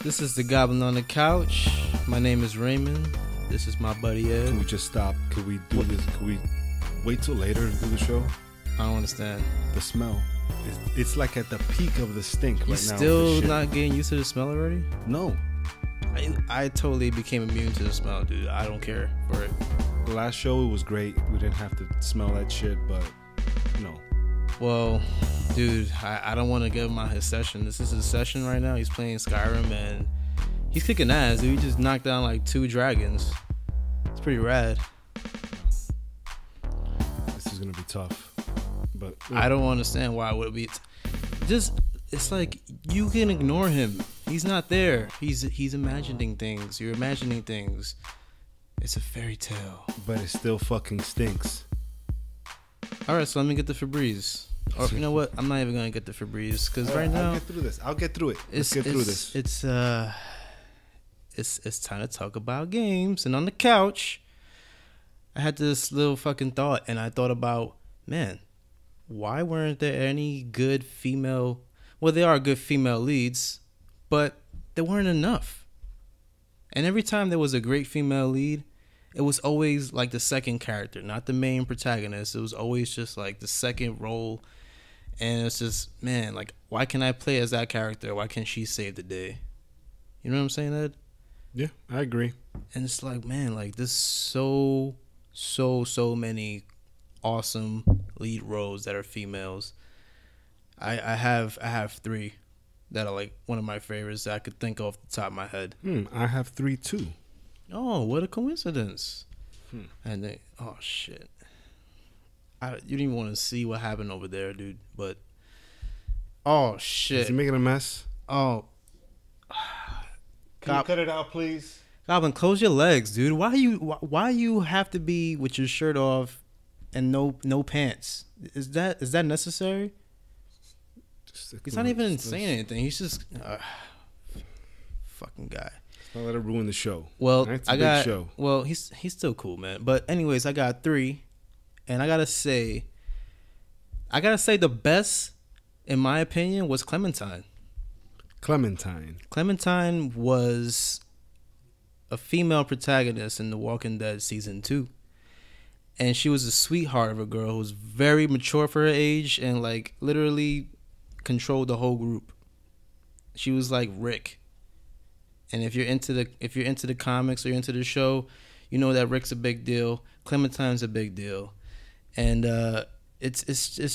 This is the Goblin on the Couch. My name is Raymond. This is my buddy Ed. Can we just stop? Can we do this? Can we wait till later to do the show? I don't understand. The smell. It's like at the peak of the stink right now. You still not getting used to the smell already? No. I totally became immune to the smell, dude. I don't care for it. The last show, it was great. We didn't have to smell that shit, but no. Well, dude, I don't want to give him out his session. This is his session right now. He's playing Skyrim, and he's kicking ass, dude. He just knocked down like 2 dragons. It's pretty rad. This is going to be tough. But I don't understand why it would be. It's like you can ignore him. He's not there. He's imagining things. You're imagining things. It's a fairy tale. But it still fucking stinks. All right, so let me get the Febreze. Or you know what? I'm not even gonna get the Febreze because right now I'll get through this. I'll get through it. Let's get through this. It's time to talk about games. And on the couch, I had this little fucking thought, and I thought about, man, why weren't there any good female? Well, there are good female leads, but there weren't enough. And every time there was a great female lead, it was always like the second character, not the main protagonist. It was always just like the second role. And it's just, man, like, why can't I play as that character? Why can't she save the day? You know what I'm saying, Ed? Yeah, I agree. And it's like, man, like, there's so many awesome lead roles that are females. I have 3 that are like one of my favorites that I could think off the top of my head. I have 3 too. Oh, what a coincidence. And they, oh shit. You didn't even want to see what happened over there, dude. But oh shit. Is he making a mess? Oh. Can you cut it out, please? Goblin, close your legs, dude. Why you have to be with your shirt off and no pants? Is that necessary? He's not even saying anything. He's just fucking guy. Don't let it ruin the show. Well, it's a big show. Well, he's still cool, man. But anyways, I got 3, and I gotta say the best, in my opinion, was Clementine. Clementine was a female protagonist in The Walking Dead season 2, and she was a sweetheart of a girl who was very mature for her age and like literally controlled the whole group. She was like Rick. And if you're into the comics or you're into the show, you know that Rick's a big deal. Clementine's a big deal. And it's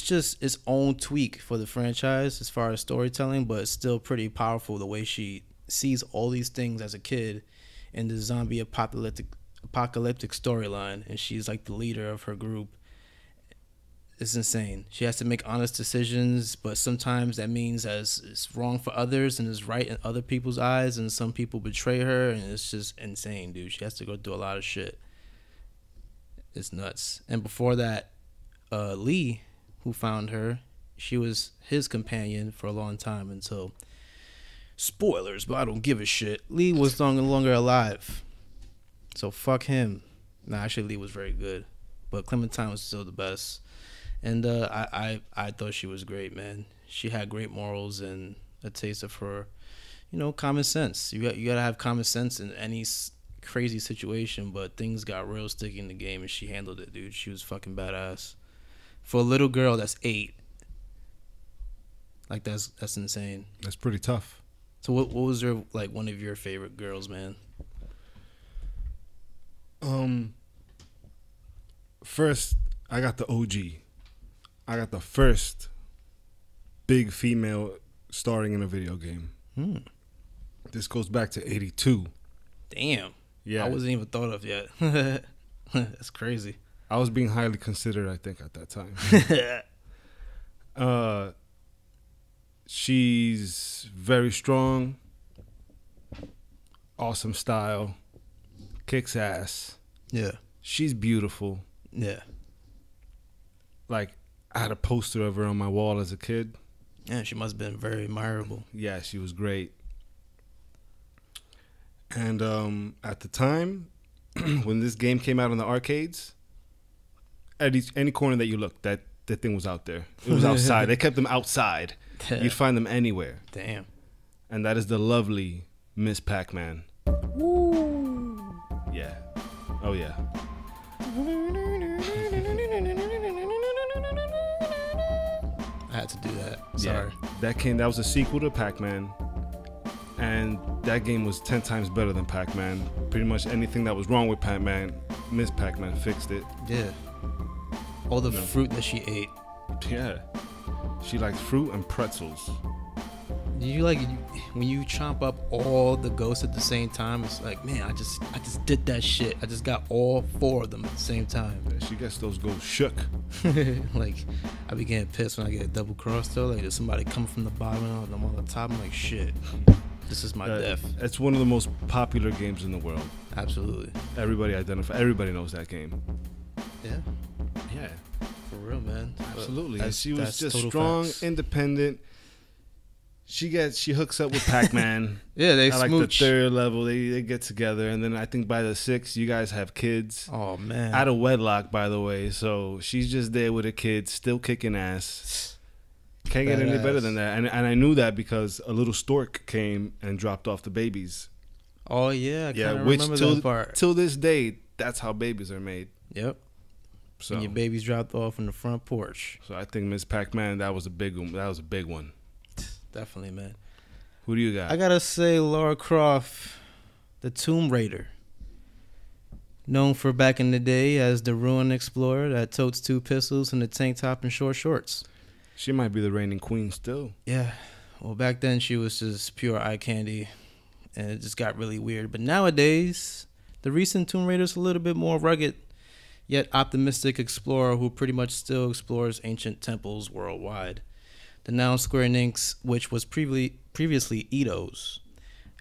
just its own tweak for the franchise as far as storytelling, but it's still pretty powerful the way she sees all these things as a kid in the zombie apocalyptic storyline, and she's like the leader of her group. It's insane. She has to make honest decisions, but sometimes that means as it's wrong for others and is right in other people's eyes, and some people betray her, and it's just insane, dude. She has to go through a lot of shit. It's nuts. And before that, Lee, who found her, she was his companion for a long time until, spoilers, but I don't give a shit, Lee was no longer alive. So fuck him. Nah, actually Lee was very good, but Clementine was still the best. And I thought she was great, man. She had great morals and a taste of her, common sense. You gotta have common sense in any crazy situation, but things got real sticky in the game, and she handled it, dude. She was fucking badass. For a little girl that's 8, like that's insane. That's pretty tough. So what was your, like, one of your favorite girls, man? First, I got the OG. I got the first big female starring in a video game. This goes back to 82. Damn. Yeah. I wasn't even thought of yet. That's crazy. I was being highly considered, I think, at that time. She's very strong, awesome style, kicks ass. Yeah. She's beautiful. Yeah. Like, I had a poster of her on my wall as a kid. Yeah, she must have been very admirable. Yeah, she was great. And at the time, when this game came out in the arcades, at any corner that you looked, that thing was out there. It was outside. They kept them outside. You'd find them anywhere. Damn. And that is the lovely Miss Pac-Man. Woo. Yeah. Oh yeah. I had to do that. Sorry. Yeah, that was a sequel to Pac-Man. And that game was 10 times better than Pac-Man. Pretty much anything that was wrong with Pac-Man, Miss Pac-Man fixed it. Yeah. All the fruit that she ate. Yeah. She likes fruit and pretzels. Do you like when you chomp up all the ghosts at the same time? It's like, man, I just did that shit. I just got all 4 of them at the same time. Yeah, she gets those ghosts shook. Like, I be getting pissed when I get double crossed though. Like, there's somebody coming from the bottom and I'm on the top. I'm like, shit, this is my death. It's one of the most popular games in the world. Absolutely. Everybody knows that game. Yeah. Yeah. For real, man. Absolutely. And she was just strong, facts. independent. She hooks up with Pac-Man. Yeah, they like smooch. the 3rd level, they get together, and then I think by the 6th, you guys have kids. Oh man, Out of wedlock, by the way. So she's just there with her kids, still kicking ass. Can't get any better than that. And I knew that because a little stork came and dropped off the babies. Oh yeah, which remember that part. Till this day, that's how babies are made. Yep. So and your baby's dropped off in the front porch. So I think Miss Pac-Man, that was a big one. That was a big one. Definitely, man. Who do you got? I gotta say Lara Croft, the Tomb Raider. Known for back in the day as the ruin explorer that totes 2 pistols and a tank top and short shorts. She might be the reigning queen still. Yeah. Well, back then she was just pure eye candy, and it just got really weird. But nowadays, the recent Tomb Raider's a little bit more rugged, yet optimistic explorer who pretty much still explores ancient temples worldwide. The now Square Enix, which was previously Eidos,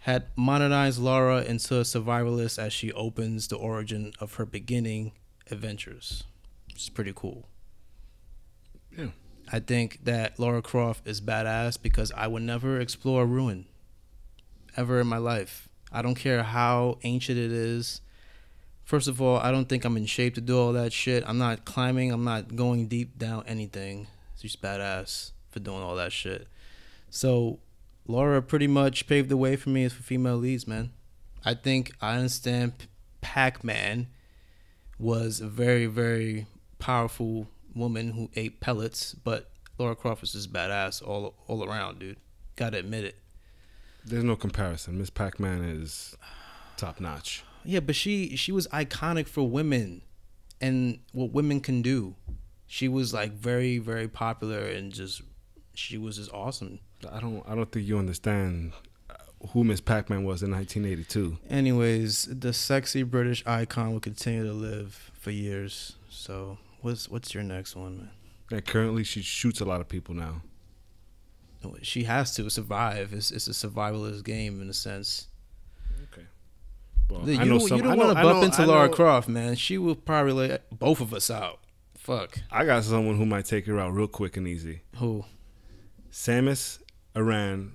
had modernized Lara into a survivalist as she opens the origin of her beginning adventures, which is pretty cool. Yeah. I think that Lara Croft is badass because I would never explore a ruin ever in my life. I don't care how ancient it is. First of all, I don't think I'm in shape to do all that shit. I'm not climbing. I'm not going deep down anything. She's badass for doing all that shit. So Laura pretty much paved the way for me for female leads, man. I think I understand Pac-Man was a very, very powerful woman who ate pellets, but Lara Croft was just badass all around, dude. Gotta admit it. There's no comparison. Miss Pac-Man is top notch. Yeah, but she was iconic for women and what women can do. She was like very, very popular and she was just awesome. I don't think you understand who Miss Pac-Man was in 1982. Anyways, the sexy British icon will continue to live for years. So what's your next one, man? Yeah, currently she shoots a lot of people now. She has to survive. It's a survivalist game in a sense. Okay. Well, You don't want to bump into Lara Croft, man. She will probably let both of us out. Fuck. I got someone who might take her out real quick and easy. Who? Samus Aran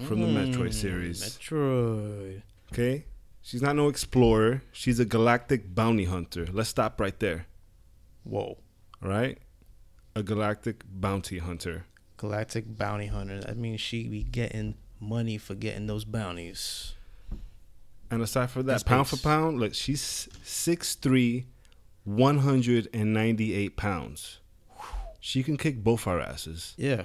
from the Metroid series. Metroid. Okay? She's not no explorer. She's a galactic bounty hunter. Let's stop right there. Whoa. All right? A galactic bounty hunter. Galactic bounty hunter. That means she be getting money for getting those bounties. And aside from that, pound for pound, look, she's 6'3", 198 pounds. She can kick both our asses. Yeah.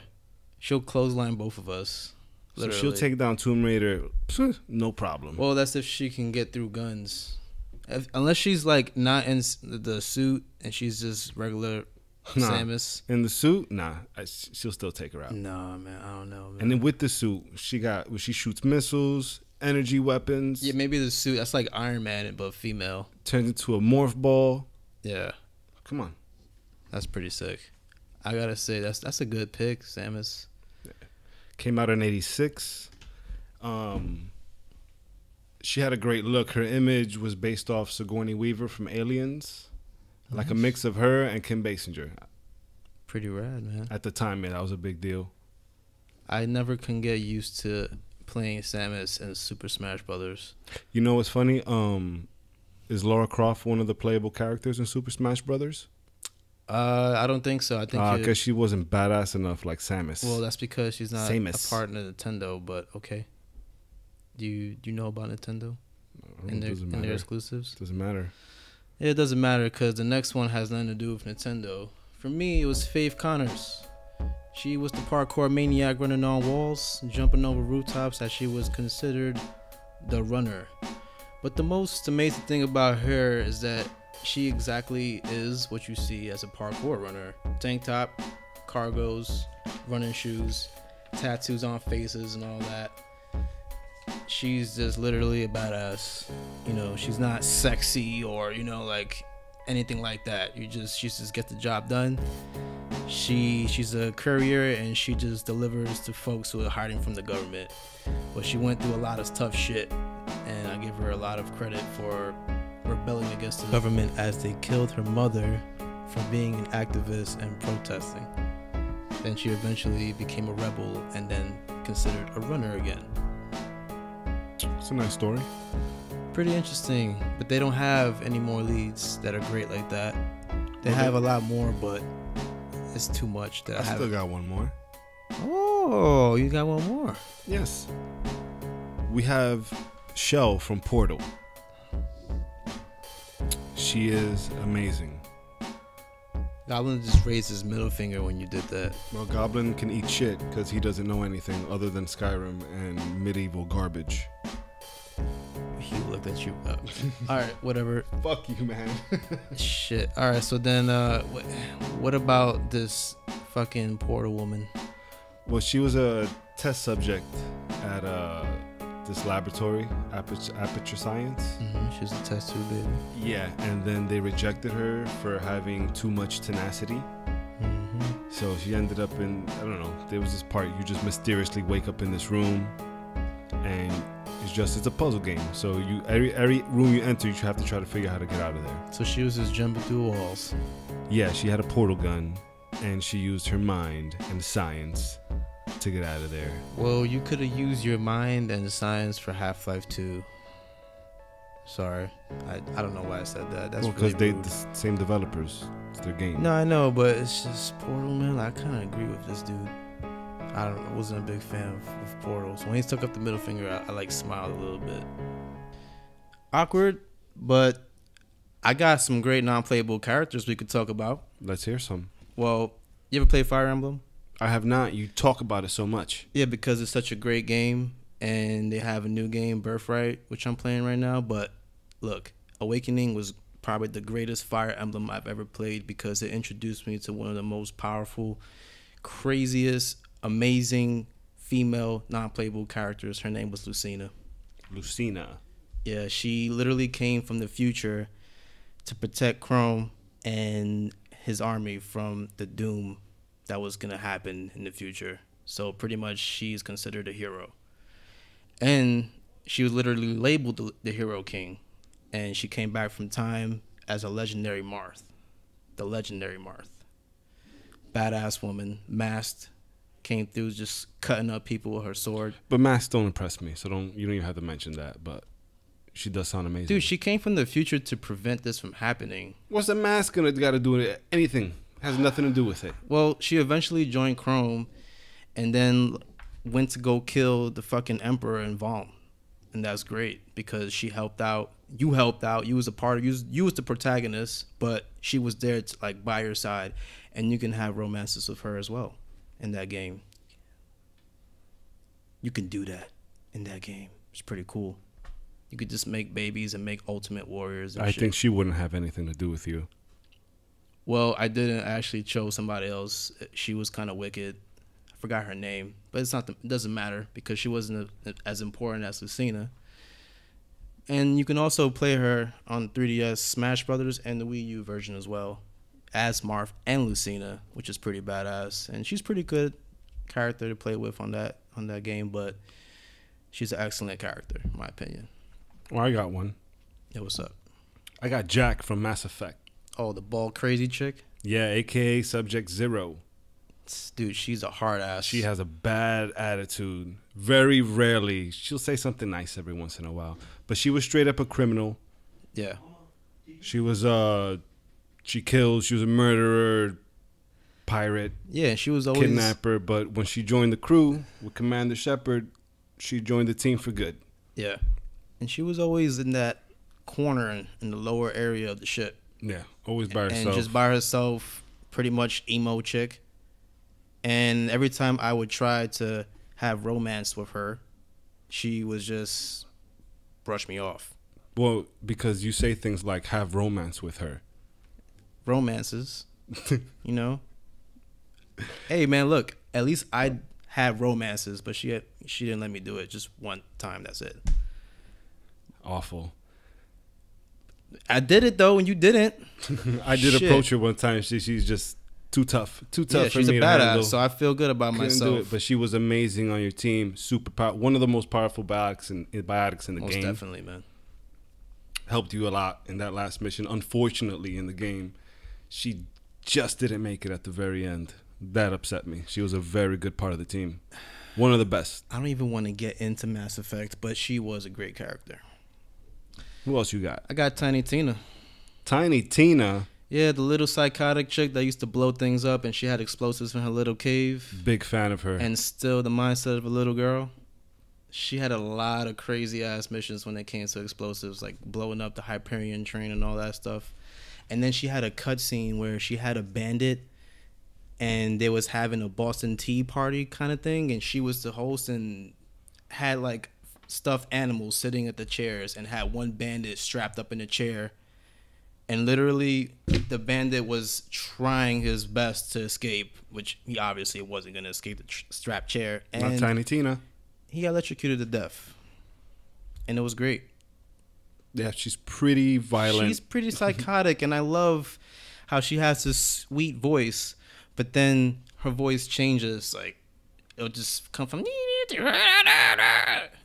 She'll clothesline both of us. Literally. So she'll take down Tomb Raider, no problem. Well, that's if she can get through guns. Unless she's like not in the suit and she's just regular Samus. In the suit, nah, she'll still take her out. Nah, man, I don't know, man. And then with the suit, she shoots missiles, energy weapons. Yeah, maybe the suit. That's like Iron Man, but female. Turns into a morph ball. Yeah. Come on. That's pretty sick. I gotta say, that's a good pick, Samus. Came out in 86. She had a great look. Her image was based off Sigourney Weaver from Aliens. Nice. Like a mix of her and Kim Basinger. Pretty rad, man. At the time, that was a big deal. I never can get used to playing Samus in Super Smash Brothers. You know what's funny? Is Lara Croft one of the playable characters in Super Smash Brothers? I don't think so. I think because she wasn't badass enough like Samus. Well, that's because she's not Samus. a part of Nintendo, but okay. Do you know about Nintendo and Doesn't their matter. exclusives? Doesn't matter. It doesn't matter because the next one has nothing to do with Nintendo. For me, it was Faith Connors. She was the parkour maniac running on walls, jumping over rooftops, as she was considered the runner. But the most amazing thing about her is that she exactly is what you see as a parkour runner. Tank top, cargos, running shoes, tattoos on faces and all that. She's just literally a badass. You know, she's not sexy or, you know, like anything like that. She just get the job done. She's a courier and she just delivers to folks who are hiding from the government. But she went through a lot of tough shit, and I give her a lot of credit for rebelling against the government as they killed her mother for being an activist and protesting. Then she eventually became a rebel and then considered a runner again. It's a nice story. Pretty interesting, but they don't have any more leads that are great like that. They have a lot more, but it's too much that I still got one more. Oh, you got one more. Yes. We have Shell from Portal. She is amazing. Goblin just raised his middle finger when you did that. Well, Goblin can eat shit because he doesn't know anything other than Skyrim and medieval garbage. He looked at you. Alright, whatever. Fuck you, man. Shit. Alright, so then what about this fucking Portal woman? Well, she was a test subject at this laboratory, Aperture Science. She was a test tube baby. Yeah, and then they rejected her for having too much tenacity. So she ended up in, I don't know, there was this part, you just mysteriously wake up in this room, and it's a puzzle game. So every room you enter, you have to try to figure out how to get out of there. So she was just jumping through walls. Yeah, she had a portal gun, and she used her mind and science to get out of there. Well, you could have used your mind and science for Half-Life 2. Sorry, I don't know why I said that. That's because really they rude. the same developers. It's their game. No, I know, but it's just Portal, man. I kind of agree with this dude. I don't know. I wasn't a big fan of Portal. So when he took up the middle finger, I like smiled a little bit. Awkward, but I got some great non-playable characters we could talk about. Let's hear some. Well, you ever play Fire Emblem? I have not. You talk about it so much. Yeah, because it's such a great game, and they have a new game, Birthright, which I'm playing right now. But look, Awakening was probably the greatest Fire Emblem I've ever played because it introduced me to one of the most powerful, craziest, amazing female non-playable characters. Her name was Lucina. Lucina. Yeah, she literally came from the future to protect Chrome and his army from the doom that was going to happen in the future. So pretty much she's considered a hero. And she was literally labeled the Hero King. And she came back from time as a legendary Marth. The legendary Marth. Badass woman, masked, came through just cutting up people with her sword. But masks don't impress me, so you don't even have to mention that. But she does sound amazing. Dude, she came from the future to prevent this from happening. What's a mask got to do with it? Anything. Has nothing to do with it. Well, she eventually joined Chrome and then went to go kill the fucking Emperor in Valm. And that's great because she helped out. You helped out. You was a part of you was the protagonist, but she was there to, like, by your side, and you can have romances with her as well in that game. You can do that in that game. It's pretty cool. You could just make babies and make ultimate warriors and I shit. think she wouldn't have anything to do with you. Well, I didn't. I actually chose somebody else. She was kind of wicked. I forgot her name, but it doesn't matter because she wasn't as important as Lucina. And you can also play her on 3DS Smash Brothers and the Wii U version as well, as Marth and Lucina, which is pretty badass. And she's pretty good character to play with on that game, but she's an excellent character in my opinion. Well, I got one. Yeah, what's up? I got Jack from Mass Effect. Oh, the bald crazy chick? Yeah, a.k.a. Subject Zero. Dude, she's a hard ass. She has a bad attitude. Very rarely. She'll say something nice every once in a while. But she was straight up a criminal. Yeah. She was, she killed. She was a murderer, pirate, Yeah, she was always... kidnapper. But when she joined the crew with Commander Shepard, she joined the team for good. Yeah. And she was always in that corner in the lower area of the ship. Yeah, always by herself. And just by herself, pretty much emo chick. And every time I would try to have romance with her, she was just brush me off. Well, because you say things like have romance with her. Romances, you know? Hey, man, look, at least I had romances, but she didn't let me do it just one time. That's it. Awful. I did it, though, and you didn't. I did approach her one time. She's just too tough. Too tough for me to handle. She's a badass, so I feel good about myself. Do it, but she was amazing on your team. Super power. One of the most powerful biotics in the game. Most definitely, man. Helped you a lot in that last mission. Unfortunately, in the game, she just didn't make it at the very end. That upset me. She was a very good part of the team. One of the best. I don't even want to get into Mass Effect, but she was a great character. Who else you got? I got Tiny Tina. Tiny Tina? Yeah, the little psychotic chick that used to blow things up, and she had explosives in her little cave. Big fan of her. And still the mindset of a little girl. She had a lot of crazy-ass missions when it came to explosives, like blowing up the Hyperion train and all that stuff. And then she had a cutscene where she had a bandit, and they was having a Boston Tea party kind of thing, and she was the host and had, like, stuffed animals sitting at the chairs and had one bandit strapped up in a chair. And literally, the bandit was trying his best to escape, which he obviously wasn't going to escape the strapped chair. And not Tiny Tina. He got electrocuted to death. And it was great. Yeah, she's pretty violent. She's pretty psychotic, and I love how she has this sweet voice, but then her voice changes. Like, it'll just come from...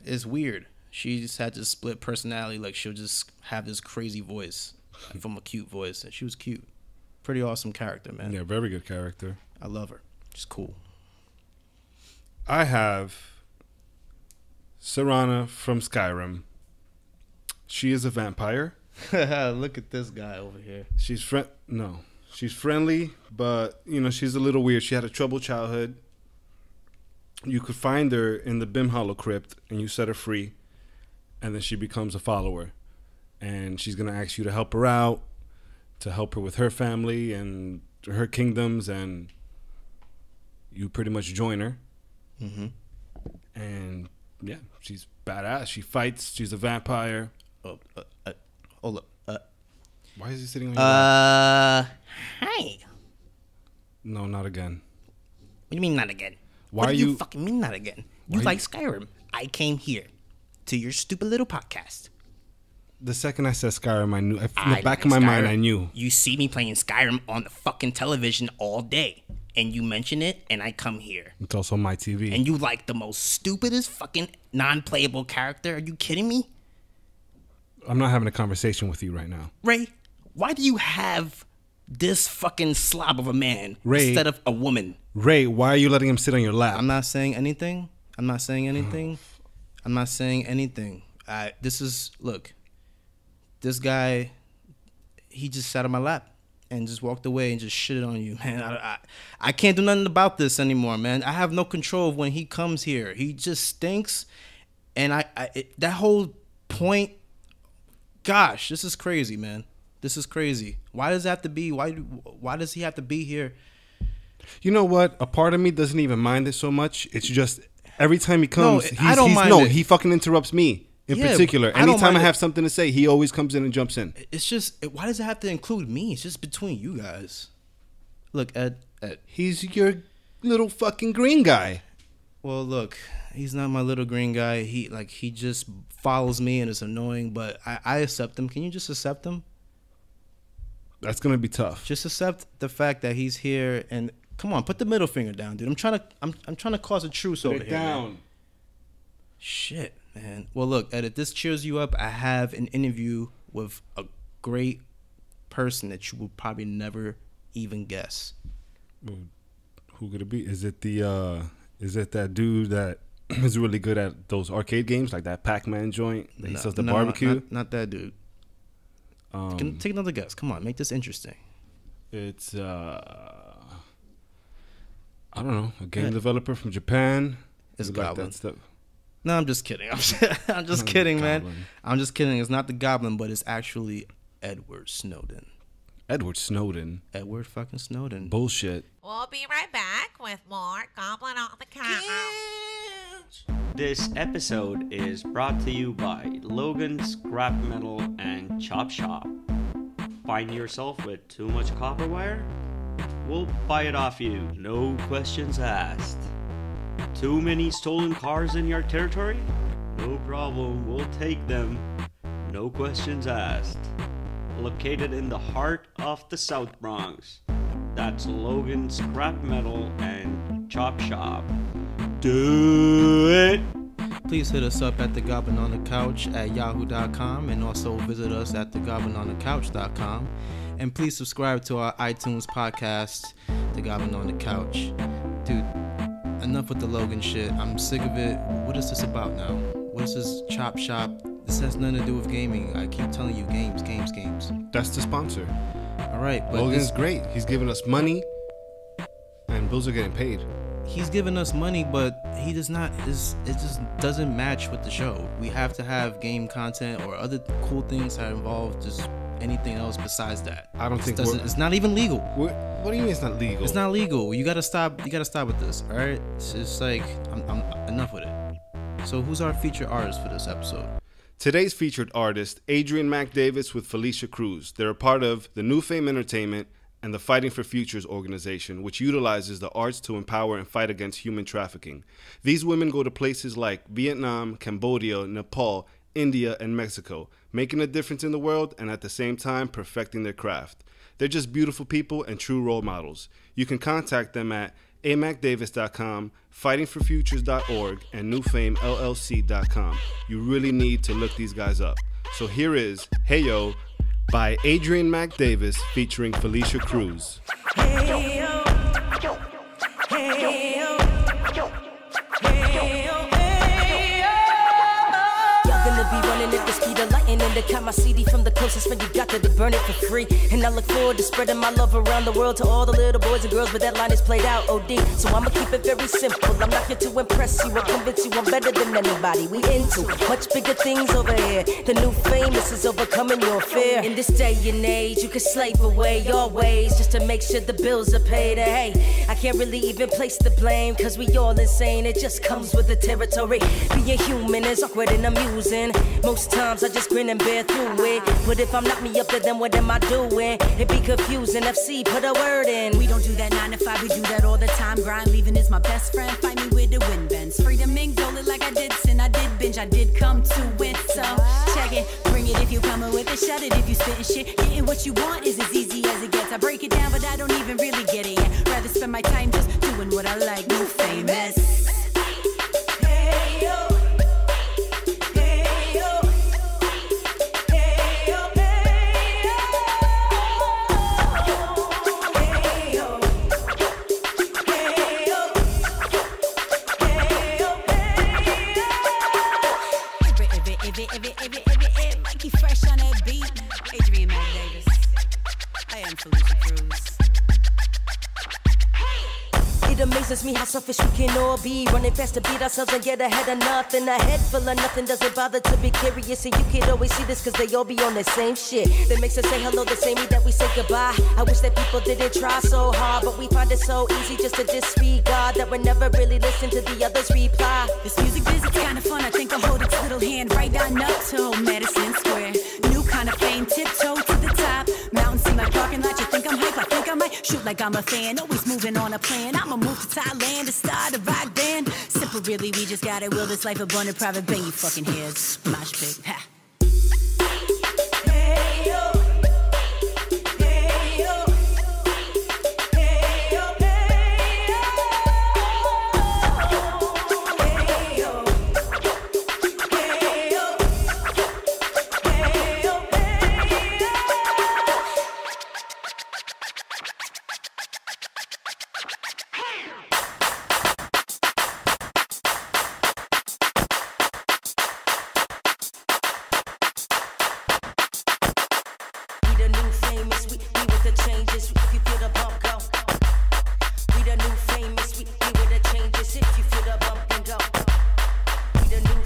It's weird. She just had this split personality. Like, she'll just have this crazy voice from a cute voice. And she was cute. Pretty awesome character, man. Yeah, very good character. I love her. She's cool. I have Serana from Skyrim. She is a vampire. Look at this guy over here. She's friendly, but you know, she's a little weird. She had a troubled childhood. You could find her in the Bimhollow crypt and you set her free, and then she becomes a follower. And she's gonna ask you to help her out, to help her with her family and her kingdoms, and you pretty much join her. Mm-hmm. And yeah, she's badass. She fights. She's a vampire. Hold up. Why is he sitting on your lap? Hi. No, not again. What do you mean not again? Why what are do you fucking mean not again? You like Skyrim. I came here to your stupid little podcast. The second I said Skyrim, I knew. In the back like of my Skyrim. mind, I knew. You see me playing Skyrim on the fucking television all day, and you mention it, and I come here. It's also my TV. And you like the most stupidest fucking non-playable character. Are you kidding me? I'm not having a conversation with you right now. Ray, why do you have this fucking slob of a man Ray, instead of a woman? Ray, why are you letting him sit on your lap? I'm not saying anything. Look, this guy, he just sat on my lap and just walked away and just shitted on you, man. I can't do nothing about this anymore, man. I have no control of when he comes here. He just stinks, and that whole point. Gosh, this is crazy, man. This is crazy. Why does it have to be? Why does he have to be here? You know what? A part of me doesn't even mind it so much. It's just every time he comes, he fucking interrupts me in particular. Anytime I have something to say, he always comes in and jumps in. It's just, why does it have to include me? It's just between you guys. Look, Ed. He's your little fucking green guy. Well, look, he's not my little green guy. He just follows me and is annoying, but I accept him. Can you just accept him? That's gonna be tough. Just accept the fact that he's here, and come on, put the middle finger down, dude. I'm trying to cause a truce over here. Down. Man. Shit, man. Well, look, Ed, if this cheers you up, I have an interview with a great person that you will probably never even guess. Well, who could it be? Is it that dude that is really good at those arcade games, like that Pac-Man joint that he sells the barbecue? Not that dude. Take another guess. Come on, make this interesting. It's I don't know, a game developer from Japan. It's like Goblin. that stuff. No, I'm just kidding. I'm just kidding, man. I'm just kidding. It's not the Goblin, but it's actually Edward Snowden. Edward Snowden? Edward fucking Snowden. Bullshit. We'll be right back with more Goblin on the Couch. This episode is brought to you by Logan Scrap Metal and Chop Shop. Find yourself with too much copper wire? We'll buy it off you, no questions asked. Too many stolen cars in your territory? No problem, we'll take them, no questions asked. Located in the heart of the South Bronx. That's Logan Scrap Metal and Chop Shop. Do it! Please hit us up at The Goblin on the Couch at yahoo.com and also visit us at thegoblinonthecouch.com. And please subscribe to our iTunes podcast, The Goblin on the Couch. Dude, enough with the Logan shit. I'm sick of it. What is this about now? What is this Chop Shop? This has nothing to do with gaming. I keep telling you, games. That's the sponsor. All right, but Logan's great. He's giving us money, and bills are getting paid. He's giving us money, but he does not. It just doesn't match with the show. We have to have game content or other cool things that involve just anything else besides that. I don't think it's not even legal. What do you mean it's not legal? It's not legal. You gotta stop. You gotta stop with this. All right. It's just like I'm enough with it. So who's our featured artist for this episode? Today's featured artist, Adrienne Mack Davis with Felicia Cruz. They're a part of the New Fame Entertainment and the Fighting for Futures organization, which utilizes the arts to empower and fight against human trafficking. These women go to places like Vietnam, Cambodia, Nepal, India, and Mexico, making a difference in the world and at the same time perfecting their craft. They're just beautiful people and true role models. You can contact them at amacdavis.com, fightingforfutures.org, and newfamellc.com. You really need to look these guys up. So here is Hey Yo by Adrienne Mack Davis featuring Felicia Cruz. Hey yo, hey yo, hey yo, hey yo. Y'all gonna be running at the speed of lightning and to count my CD from the closest friend you got to burn it for free. And I look forward to spreading my love around the world to all the little boys and girls, but that line is played out OD. So I'ma keep it very simple. I'm not here to impress you or convince you I'm better than anybody. We into much bigger things over here. The new famous is overcoming your fear. In this day and age, you can slave away your ways just to make sure the bills are paid. And hey, I can't really even place the blame, cause we all insane. It just comes with the territory. Being human is awkward and amusing. Most times I just grin and bear through it. But if I'm not me up there, then what am I doing? It be confusing. FC, put a word in. We don't do that 9 to 5, we do that all the time. Grind, leaving is my best friend. Fight me with the wind bends. Freedom mingle it like I did sin. I did binge, I did come to win. So check it, bring it if you coming with it. Shut it if you spitting shit. Getting what you want is as easy as it gets. I break it down, but I don't even really get it yet. Rather spend my time just doing what I like. New famous. Hey yo. Mikey fresh on that beat. Adrienne Mack Davis. I am Felicia Cruz. It amazes me how selfish we can all be. Running fast to beat ourselves and get ahead of nothing. A head full of nothing doesn't bother to be curious. And you can always see this cause they all be on the same shit. That makes us say hello the same way that we say goodbye. I wish that people didn't try so hard, but we find it so easy just to disregard that we never really listen to the others reply. This music visit's kinda fun. I think I'll hold its little hand right on up to Madison Square. New kind of fame, tiptoe to the top. Mountains seem like parking lots. You think I'm hype? I think I might shoot like I'm a fan. Always moving on a plan. I'ma move to Thailand to start a rock band. Simple, really, we just gotta will this life abundant, private bang you fucking heads. Mosh pit, ha. Hey yo. Hey yo. Hey yo. Hey yo. Hey yo. Hey yo. Hey yo. We the new famous, we with the changes. If you feel the bump, go. We the new famous, we with the changes. If you feel the bump, then go. We the new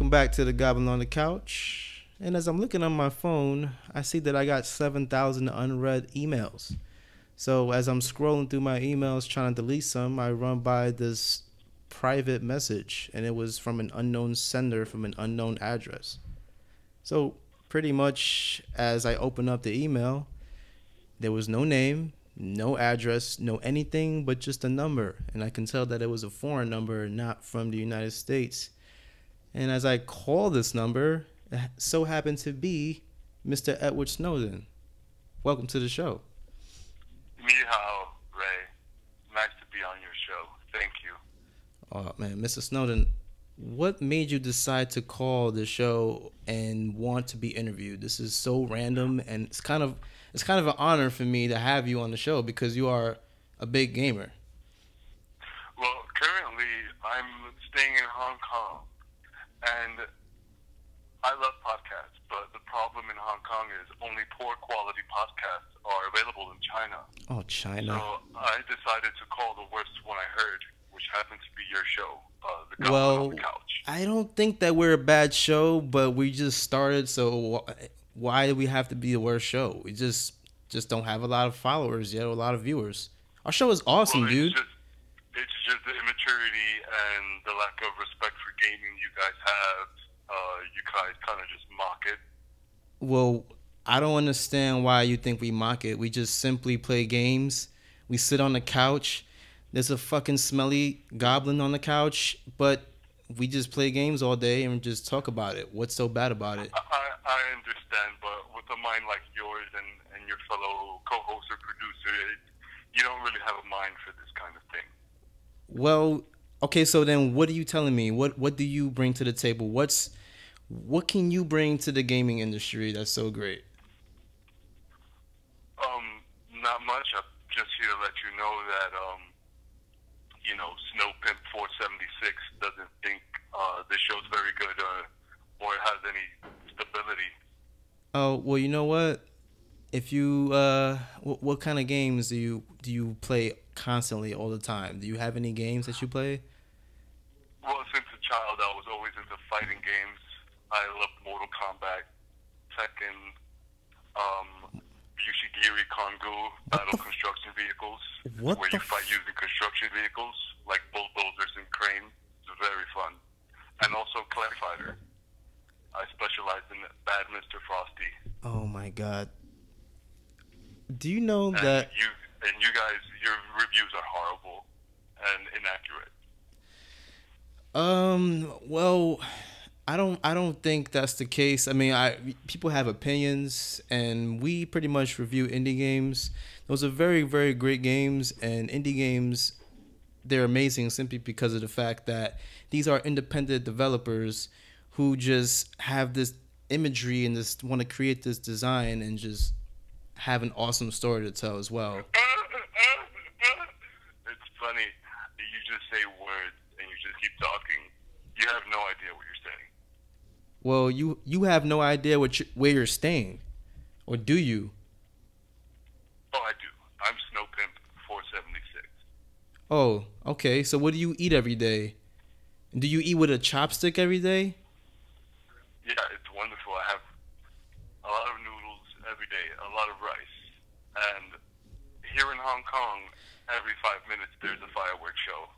welcome back to the Goblin on the Couch. And as I'm looking on my phone, I see that I got 7,000 unread emails. So as I'm scrolling through my emails trying to delete some, I run by this private message, and it was from an unknown sender from an unknown address. So pretty much as I open up the email, there was no name, no address, no anything but just a number. And I can tell that it was a foreign number, not from the United States. And as I call this number, it so happened to be Mr. Edward Snowden. Welcome to the show. Ni hao, Ray. Nice to be on your show. Thank you. Oh, man, Mr. Snowden, what made you decide to call the show and want to be interviewed? This is so random, and it's kind of an honor for me to have you on the show because you are a big gamer. Well, currently I'm staying in Hong Kong, and I love podcasts, but the problem in Hong Kong is only poor quality podcasts are available in China. Oh, China. So I decided to call the worst one I heard, which happened to be your show, The Goblin on the Couch. I don't think that we're a bad show, but we just started, so why do we have to be the worst show? We just don't have a lot of followers yet, or a lot of viewers. Our show is awesome, dude. It's just the immaturity and the lack of respect for gaming you guys have. You guys kind of just mock it. Well, I don't understand why you think we mock it. We just simply play games. We sit on the couch. There's a fucking smelly goblin on the couch, but we just play games all day and just talk about it. What's so bad about it? I understand, but with a mind like yours and your fellow co-host or producer, you don't really have a mind for this kind of thing. Well, okay, so then what are you telling me? What do you bring to the table? What can you bring to the gaming industry that's so great? Not much. I'm just here to let you know that Snow Pimp 476 doesn't think this show's very good or has any stability. Oh, well, you know what? If you what kind of games do you play constantly all the time? Do you have any games that you play? Well, since a child, I was always into fighting games. I loved Mortal Kombat, Tekken, Yushigiri Kongu, battle construction vehicles, where you fight using construction vehicles like bulldozers and cranes. It's very fun. And also Clay Fighter. I specialize in Bad Mr. Frosty. Oh my God. Do you know that you guys, your reviews are horrible and inaccurate. Well, I don't think that's the case. I mean, people have opinions, and we pretty much review indie games. Those are very, very great games, and indie games, they're amazing simply because of the fact that these are independent developers who just have this imagery and just want to create this design and just have an awesome story to tell as well. It's funny. You just say words and you just keep talking. You have no idea what you're saying. Well, you have no idea where you're staying, or do you? Oh, I do. I'm Snow Pimp 476. Oh, okay. So what do you eat every day? Do you eat with a chopstick every day? Yeah, it's wonderful. I have a lot of noodles every day, a lot of rice. And here in Hong Kong, every 5 minutes there's a fireworks show.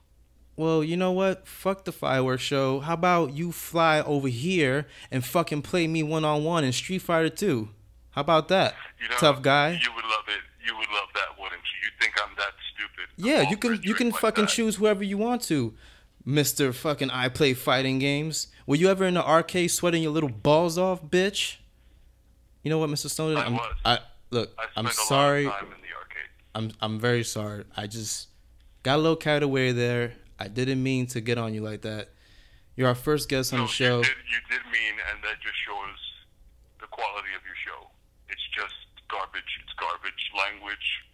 Well, you know what? Fuck the fireworks show. How about you fly over here and fucking play me one-on-one in Street Fighter 2? How about that, tough guy? You would love it. You would love that, wouldn't you? You think I'm that stupid? Yeah, you can fucking choose whoever you want to, Mr. Fucking I play fighting games. Were you ever in the arcade sweating your little balls off, bitch? You know what, Mr. Snowden? I'm sorry. I spent a lot of time in the arcade. I'm very sorry. I just got a little carried away there. I didn't mean to get on you like that. You're our first guest on the show. You did mean, and that just shows the quality of your show. It's just garbage. It's garbage language.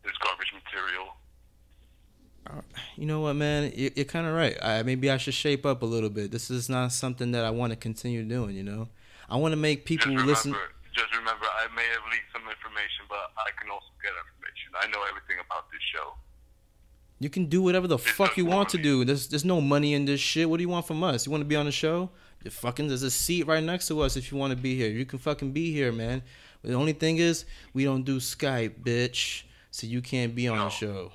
It's garbage material. You know what, man? You're kind of right. Maybe I should shape up a little bit. This is not something that I want to continue doing, you know? I want to make people listen. Just remember, I may have leaked some information, but I can also get information. I know everything about this show. You can do whatever the fuck you want to do. There's no money in this shit. What do you want from us? You want to be on the show? There's a seat right next to us if you want to be here. You can fucking be here, man. But the only thing is, we don't do Skype, bitch. So you can't be on the show.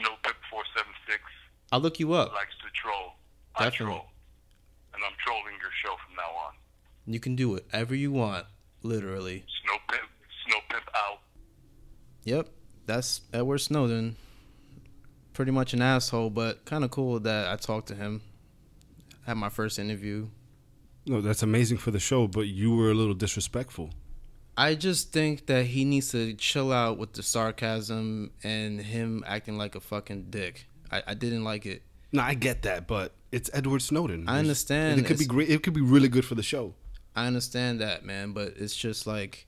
Snowpip476. I'll look you up. Likes to troll. Definitely. I troll. And I'm trolling your show from now on. You can do whatever you want, literally. Snowpip out. Yep, that's Edward Snowden. Pretty much an asshole, but kind of cool that I talked to him. Had my first interview. No, that's amazing for the show, but you were a little disrespectful. I just think that he needs to chill out with the sarcasm and him acting like a fucking dick. I didn't like it. No, I get that, but it's Edward Snowden. I understand. It could be great. It could be really good for the show. I understand that, man, but it's just like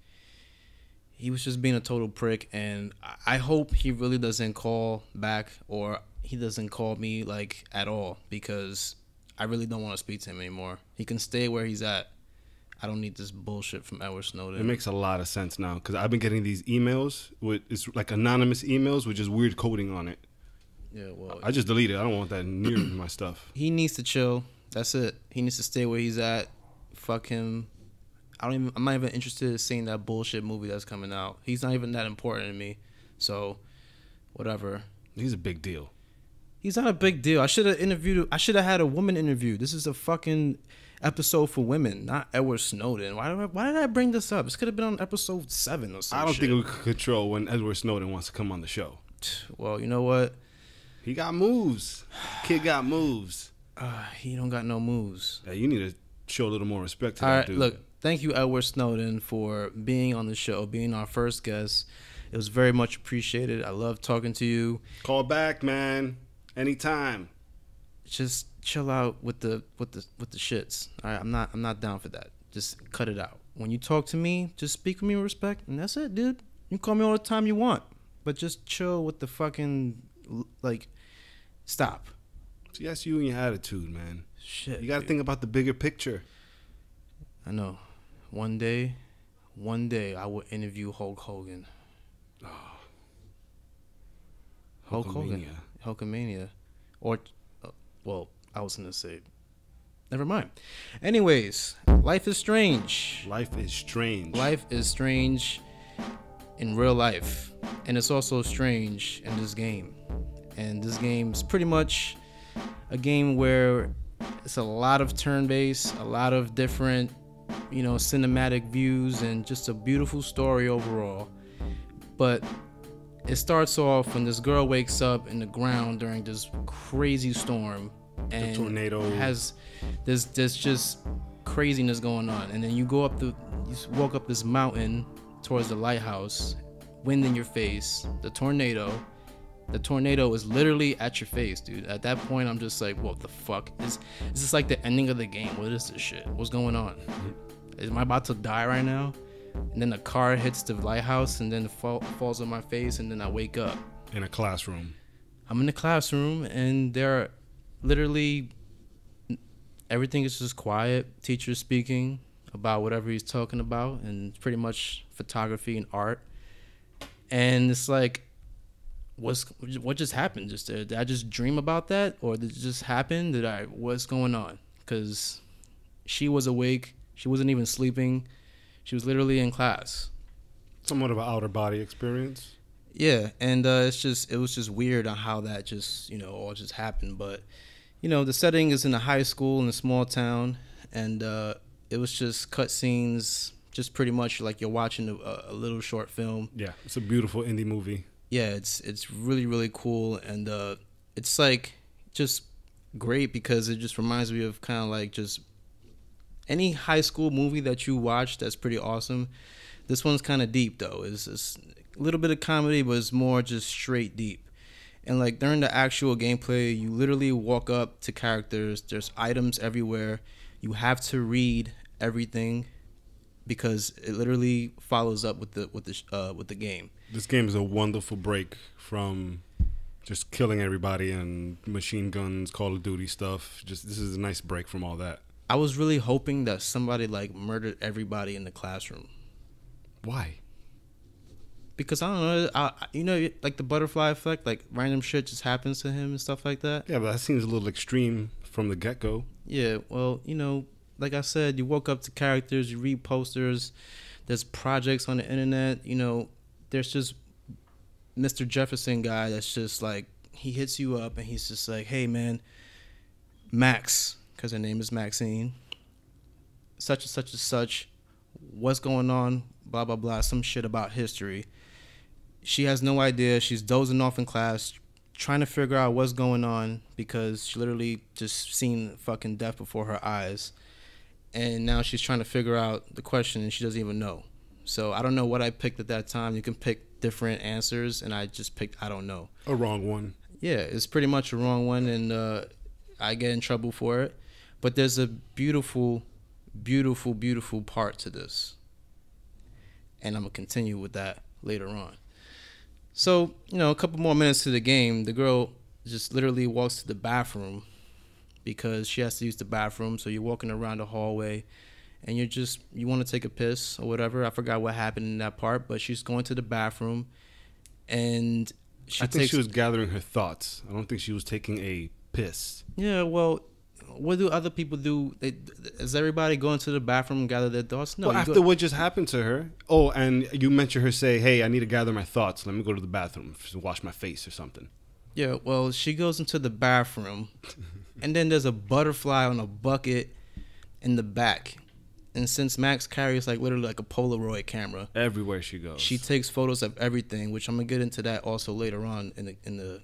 he was just being a total prick, and I hope he really doesn't call back or he doesn't call me like at all, because I really don't want to speak to him anymore. He can stay where he's at. I don't need this bullshit from Edward Snowden. It makes a lot of sense now, because I've been getting these emails with, it's like anonymous emails with just weird coding on it. Yeah, well, I just deleted it. I don't want that near my stuff. He needs to chill. That's it. He needs to stay where he's at. Fuck him. I'm not even interested in seeing that bullshit movie that's coming out. He's not even that important to me. So, whatever. He's a big deal. He's not a big deal. I should have had a woman interview. This is a fucking episode for women, not Edward Snowden. Why did I bring this up? This could have been on episode 7 or something. I don't think we could control when Edward Snowden wants to come on the show. Well, you know what? He got moves. Kid got moves. He don't got no moves. Yeah, you need to show a little more respect to All that right, dude. look. Thank you, Edward Snowden, for being on the show, being our first guest. It was very much appreciated. I love talking to you. Call back, man. Anytime. Just chill out with the shits. All right, I'm not down for that. Just cut it out. When you talk to me, just speak with me with respect, and that's it, dude. You can call me all the time you want, but just chill with the fucking stop. See, that's you and your attitude, man. Shit. You got to think about the bigger picture. I know. One day I will interview Hulk Hogan. Oh. Hulk Hogan. Hulkamania. Or, well, I was going to say, never mind. Anyways, life is strange. Life is strange. Life is strange in real life. And it's also strange in this game. And this game's pretty much a game where it's a lot of turn-based, a lot of different, cinematic views, and just a beautiful story overall. But it starts off when this girl wakes up in the ground during this crazy storm, and the tornado has this just craziness going on. And then you walk up this mountain towards the lighthouse, wind in your face, the tornado is literally at your face, dude. At that point, I'm just like, what the fuck? Is this like the ending of the game? What is this shit? What's going on? Am I about to die right now? And then the car hits the lighthouse, and then it falls on my face, and then I wake up. In a classroom. I'm in the classroom, and there are literally everything is just quiet. Teacher speaking about whatever he's talking about, and pretty much photography and art. And it's like, what just happened? Did I just dream about that, or did it just happen? What's going on? Because she was awake. She wasn't even sleeping. She was literally in class. Somewhat of an outer body experience. Yeah, and it was just weird on how that just all just happened. But the setting is in a high school in a small town, and it was just cutscenes, just pretty much like you're watching a little short film. Yeah, it's a beautiful indie movie. Yeah, it's really, really cool, and it's like just great because it just reminds me of kind of like just any high school movie that you watch that's pretty awesome. This one's kind of deep though. It's a little bit of comedy, but it's more just straight deep. And like during the actual gameplay, you literally walk up to characters. There's items everywhere. You have to read everything because it literally follows up with the game. This game is a wonderful break from just killing everybody and machine guns, Call of Duty stuff. This is a nice break from all that. I was really hoping that somebody like murdered everybody in the classroom. Why? Because I don't know, you know, like the butterfly effect, like random shit just happens to him and stuff like that. Yeah, but that seems a little extreme from the get-go. Yeah, well, you know, like I said, you woke up to characters, you read posters, there's projects on the internet, you know, there's just Mr. Jefferson guy that's just like, he hits you up and he's just like, hey man, Max, because her name is Maxine, such and such and such, what's going on, blah blah blah, some shit about history. She has no idea. She's dozing off in class, trying to figure out what's going on because she literally just seen fucking death before her eyes, and now she's trying to figure out the question and she doesn't even know. So I don't know what I picked at that time. You can pick different answers, and I just picked I don't know. A wrong one. Yeah, it's pretty much a wrong one, and I get in trouble for it. But there's a beautiful, beautiful, beautiful part to this, and I'm gonna continue with that later on. So, you know, a couple more minutes to the game, the girl just literally walks to the bathroom because she has to use the bathroom. So you're walking around the hallway and you want to take a piss or whatever. I forgot what happened in that part, but she's going to the bathroom and I think she was gathering her thoughts. I don't think she was taking a piss. Yeah, well, what do other people do? Is everybody going to the bathroom and gather their thoughts? No. Well, after what just happened to her. Oh, and you mentioned her say, hey, I need to gather my thoughts. Let me go to the bathroom to wash my face or something. Yeah, well, she goes into the bathroom, and then there's a butterfly on a bucket in the back. And since Max carries like literally like a Polaroid camera everywhere she goes, she takes photos of everything, which I'm gonna get into that also later on in the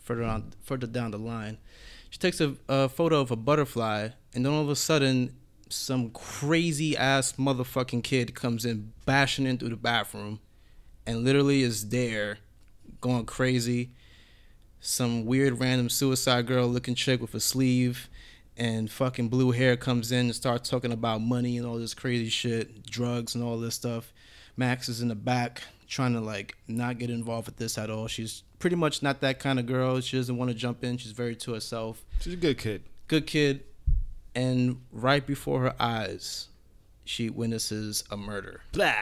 further down the line. She takes a photo of a butterfly, and then all of a sudden, some crazy ass motherfucking kid comes in, bashing into the bathroom, and literally is there, going crazy. Some weird random suicide girl looking chick with a sleeve and fucking blue hair comes in and starts talking about money and all this crazy shit, drugs and all this stuff. Max is in the back trying to like not get involved with this at all. She's pretty much not that kind of girl. She doesn't want to jump in. She's very to herself. She's a good kid. Good kid. And right before her eyes, she witnesses a murder. Blah.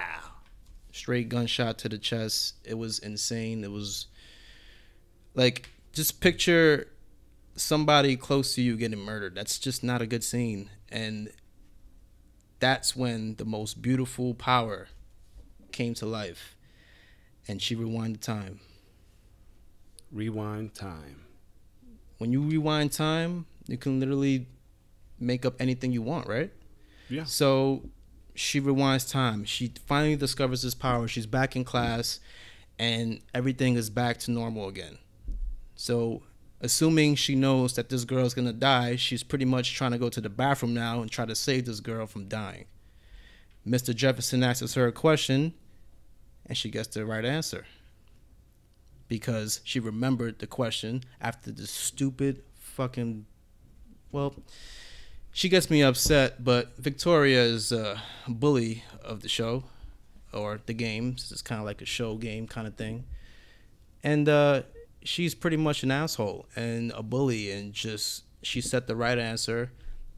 Straight gunshot to the chest. It was insane. It was like, just picture somebody close to you getting murdered. That's just not a good scene. And that's when the most beautiful power came to life. And she rewinded time. Rewind time. When you rewind time, you can literally make up anything you want, right? Yeah. So she rewinds time. She finally discovers this power. She's back in class, and everything is back to normal again. So assuming she knows that this girl's going to die, she's pretty much trying to go to the bathroom now and try to save this girl from dying. Mr. Jefferson asks her a question, and she gets the right answer. Because she remembered the question after the stupid fucking... Well, she gets me upset, but Victoria is a bully of the show, or the game. This is kind of like a show game kind of thing. And she's pretty much an asshole and a bully, and just she said the right answer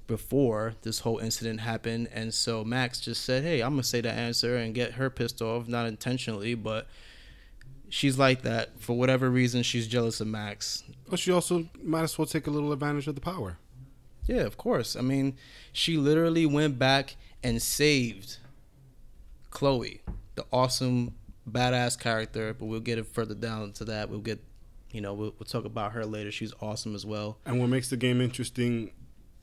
before this whole incident happened. And so Max just said, hey, I'm gonna say the answer and get her pissed off, not intentionally, but she's like that. For whatever reason, she's jealous of Max. But she also might as well take a little advantage of the power. Yeah, of course. I mean, she literally went back and saved Chloe, the awesome badass character, but we'll get it further down to that. We'll get, we'll talk about her later. She's awesome as well. And what makes the game interesting,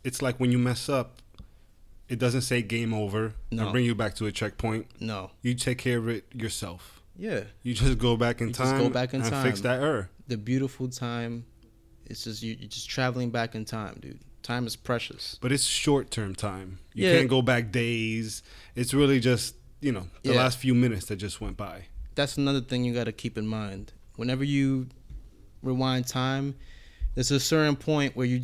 it's like when you mess up, it doesn't say game over and bring you back to a checkpoint. No. You take care of it yourself. Yeah. You just go back in time and fix that error. The beautiful time, it's just you're just traveling back in time, dude. Time is precious. But it's short-term time. You can't go back days. It's really just, the last few minutes that just went by. That's another thing you got to keep in mind. Whenever you rewind time, there's a certain point where you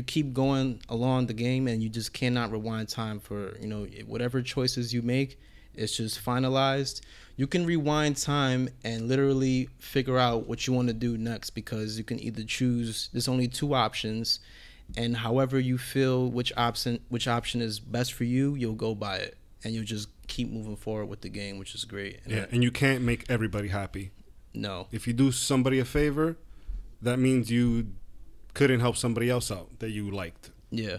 keep going along the game and you just cannot rewind time for, whatever choices you make, it's just finalized. You can rewind time and literally figure out what you want to do next, because you can either choose, there's only two options, and however you feel which option is best for you, you'll go by it, and you'll just keep moving forward with the game, which is great. And you can't make everybody happy. No. If you do somebody a favor, that means you couldn't help somebody else out that you liked. Yeah.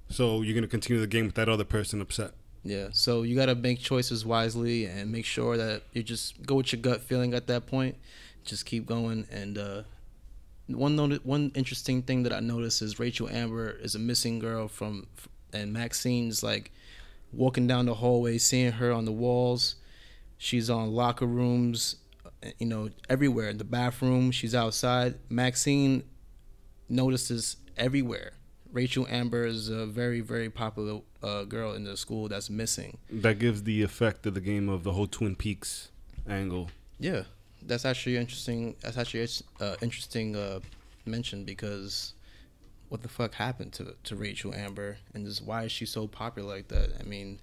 So you're going to continue the game with that other person upset. Yeah. So you got to make choices wisely and make sure that you just go with your gut feeling at that point. Just keep going. And one interesting thing that I noticed is Rachel Amber is a missing girl and Maxine's like walking down the hallway, seeing her on the walls. She's on locker rooms, you know, everywhere. In the bathroom, she's outside. Maxine notices everywhere. Rachel Amber is a very, very popular girl in the school that's missing. That gives the effect of the game of the whole Twin Peaks angle. Yeah, that's actually interesting. That's actually interesting mention, because what the fuck happened to Rachel Amber, and just why is she so popular like that? I mean,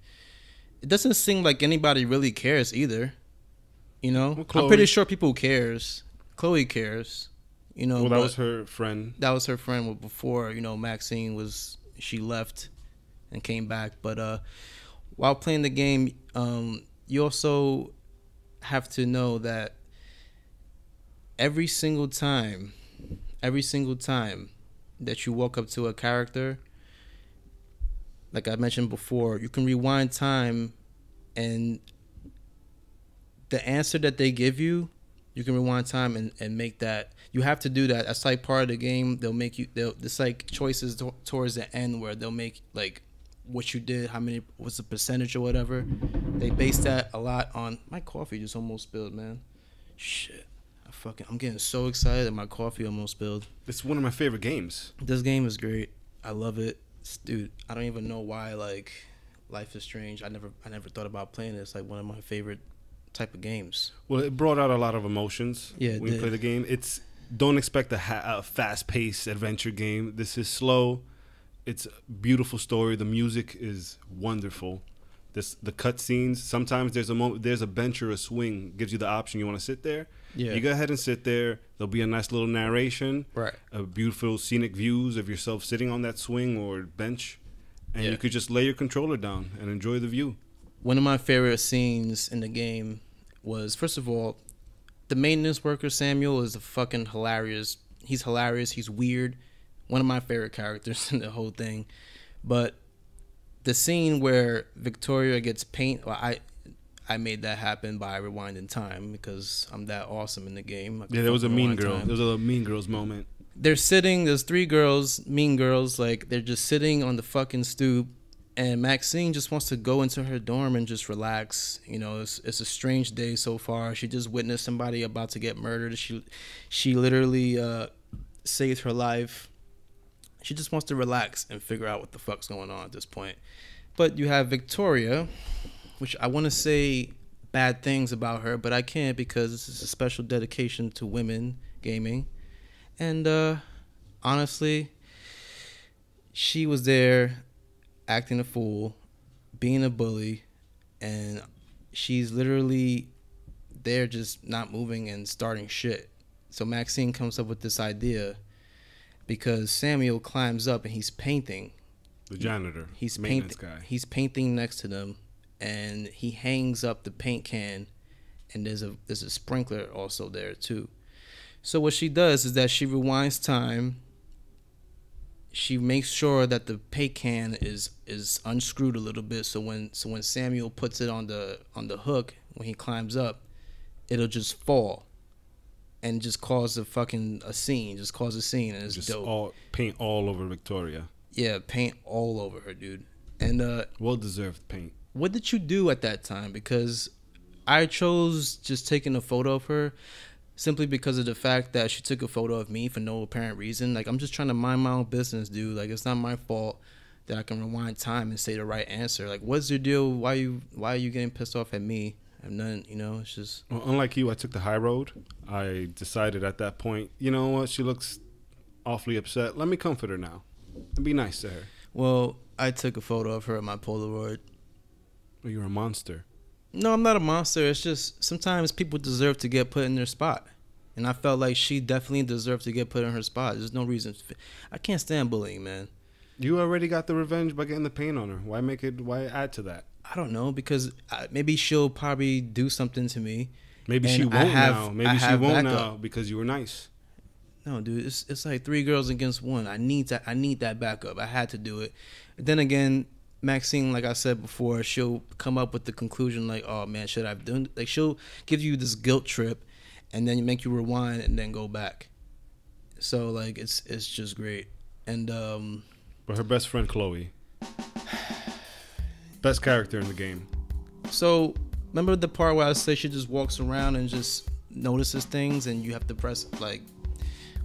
it doesn't seem like anybody really cares either. You know, well, I'm pretty sure people cares. Chloe cares. You know, well, that was her friend. That was her friend before, you know, she left and came back. But while playing the game, you also have to know that every single time that you walk up to a character, like I mentioned before, you can rewind time, and the answer that they give you, you can rewind time and make that. You have to do that. That's like part of the game. It's like choices towards the end where they'll make like what you did, what's the percentage or whatever. They base that a lot on. My coffee just almost spilled, man. Shit. I'm getting so excited that my coffee almost spilled. It's one of my favorite games. This game is great. I love it. Dude, I don't even know why like Life is Strange. I never thought about playing it. It's like one of my favorite type of games. Well, it brought out a lot of emotions when you play the game. Don't expect a fast-paced adventure game. This is slow. It's a beautiful story. The music is wonderful. The cutscenes. Sometimes there's a bench or a swing. Gives you the option. You want to sit there. Yeah. You go ahead and sit there. There'll be a nice little narration. Right. Beautiful scenic views of yourself sitting on that swing or bench, and you could just lay your controller down and enjoy the view. One of my favorite scenes in the game was, first of all, the maintenance worker Samuel is a fucking hilarious. He's hilarious. He's weird. One of my favorite characters in the whole thing. But the scene where Victoria gets paint, well, I made that happen by rewinding time because I'm that awesome in the game. Yeah, there was a mean girl. There was a mean girls moment. There's 3 girls, mean girls, like they're just sitting on the fucking stoop. And Maxine just wants to go into her dorm and just relax. You know, it's a strange day so far. She just witnessed somebody about to get murdered. She literally saved her life. She just wants to relax and figure out what the fuck's going on at this point. But you have Victoria, which I want to say bad things about her, but I can't because this is a special dedication to women gaming. And honestly, she was there acting a fool, being a bully, and she's literally there just not moving and starting shit. So Maxine comes up with this idea because Samuel climbs up and he's painting. The janitor. He's maintenance painting. Guy. He's painting next to them, and he hangs up the paint can, and there's a sprinkler also there too. So what she does is that she rewinds time. She makes sure that the paint can is unscrewed a little bit, so when Samuel puts it on the hook when he climbs up, it'll just fall and just cause a scene. Just cause a scene, and it's just dope. Paint all over Victoria. Yeah, paint all over her, dude. And well deserved paint. What did you do at that time? Because I chose just taking a photo of her simply because of the fact that she took a photo of me for no apparent reason. Like, I'm just trying to mind my own business, dude. Like, it's not my fault that I can rewind time and say the right answer. Like, what's your deal? Why are you getting pissed off at me? I'm none, you know, it's just... Well, unlike you, I took the high road. I decided at that point, you know what, she looks awfully upset. Let me comfort her now and be nice to her. Well, I took a photo of her at my Polaroid. Well, you're a monster. No, I'm not a monster. It's just sometimes people deserve to get put in their spot. And I felt like she definitely deserved to get put in her spot. There's no reason. I can't stand bullying, man. You already got the revenge by getting the paint on her. Why add to that? I don't know, because maybe she'll probably do something to me. Maybe she won't now. Maybe she won't now because you were nice. No, dude, it's like 3 girls against 1. I need that backup. I had to do it. Then again, Maxine, like I said before, she'll come up with the conclusion like, oh man, should I have done? Like she'll give you this guilt trip, and then make you rewind and then go back. So like it's just great. And but her best friend Chloe, best character in the game. So remember the part where I say she just walks around and just notices things, and you have to press like.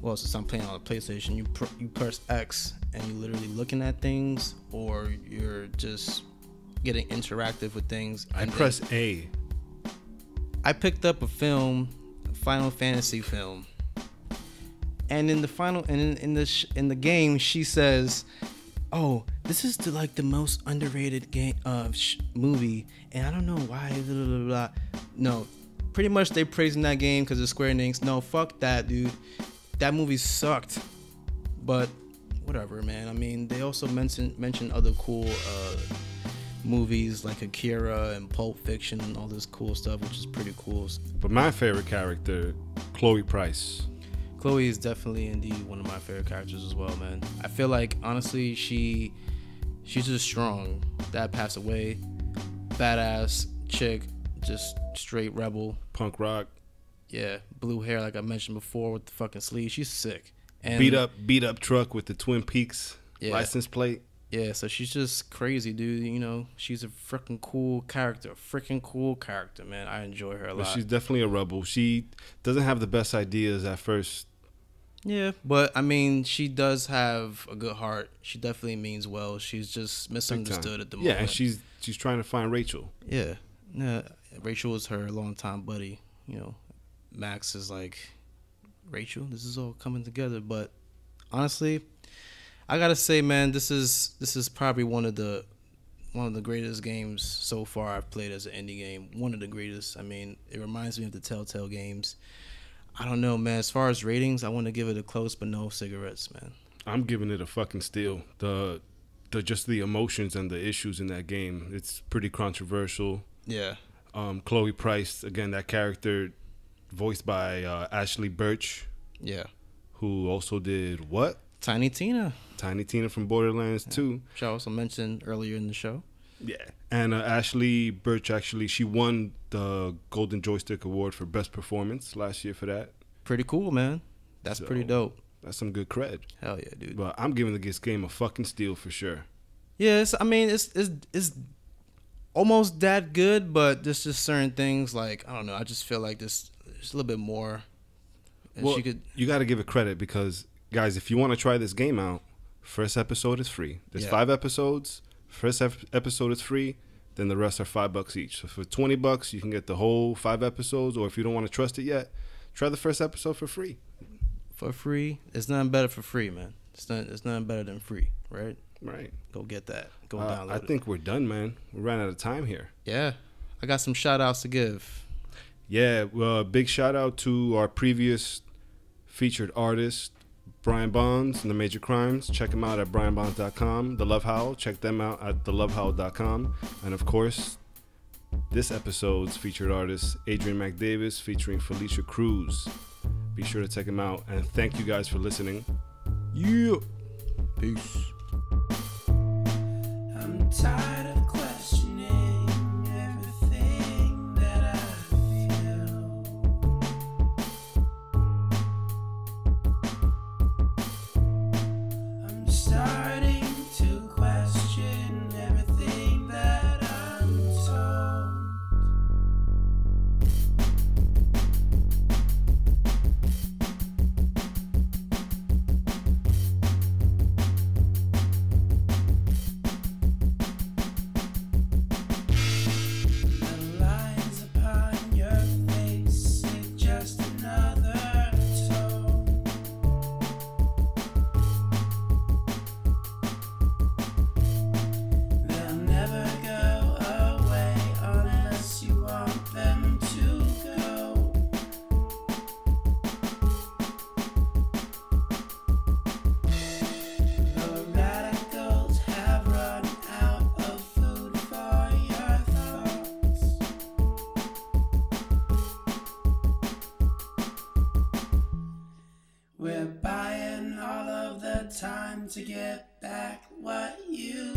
Well, since I'm playing on a PlayStation, you press X and you're literally looking at things, or you're just getting interactive with things. I press A. I picked up a film, a Final Fantasy film, and in the game, she says, "Oh, this is the most underrated game movie," and I don't know why. Blah, blah, blah. No, pretty much they praising that game because of Square Enix. No, fuck that, dude. That movie sucked, but whatever, man. I mean, they also mention other cool movies like Akira and Pulp Fiction and all this cool stuff, which is pretty cool. But my favorite character, Chloe Price. Chloe is definitely indeed one of my favorite characters as well, man. I feel like honestly, she's just strong. Dad passed away, badass chick, just straight rebel, punk rock. Yeah, blue hair like I mentioned before with the fucking sleeves. She's sick. And beat up truck with the Twin Peaks license plate. Yeah, so she's just crazy, dude. You know, she's a freaking cool character. Man. I enjoy her a lot. She's definitely a rebel. She doesn't have the best ideas at first. Yeah, but I mean, she does have a good heart. She definitely means well. She's just misunderstood at the moment. Yeah, and she's trying to find Rachel. Yeah. Rachel is her longtime buddy, you know. Max is like, Rachel, this is all coming together. But honestly, I gotta say, man, this is probably one of the greatest games so far I've played as an indie game. One of the greatest. I mean, it reminds me of the Telltale games. I don't know, man. As far as ratings, I want to give it a close but no cigarettes, man. I'm giving it a fucking steal. The just the emotions and the issues in that game. It's pretty controversial. Yeah. Chloe Price, again, that character. Voiced by Ashley Birch. Yeah. Who also did what? Tiny Tina from Borderlands 2. Which I also mentioned earlier in the show. Yeah. And Ashley Birch, actually, she won the Golden Joystick Award for Best Performance last year for that. Pretty cool, man. That's pretty dope. That's some good cred. Hell yeah, dude. But I'm giving this game a fucking steal for sure. Yeah, it's almost that good, but there's just certain things like, I don't know, I just feel like there's a little bit more. Well, you got to give it credit because, guys, if you want to try this game out, first episode is free. There's 5 episodes. First episode is free. Then the rest are $5 each. So for $20, you can get the whole 5 episodes. Or if you don't want to trust it yet, try the first episode for free. For free, it's nothing better for free, man. It's nothing better than free, right? Right. Go get that. Go download I think we're done, man. We ran out of time here. Yeah, I got some shout outs to give. Yeah, big shout out to our previous featured artist, Brian Bonds and the Major Crimes. Check him out at brianbonds.com. The Love Howl, check them out at thelovehowl.com. And of course, this episode's featured artist, Adrienne Mack Davis, featuring Felicia Cruz. Be sure to check him out. And thank you guys for listening. Yeah. Peace. I'm tired of questioning everything that I feel. I'm starting to question everything that I'm told. We're buying all of the time to get back what you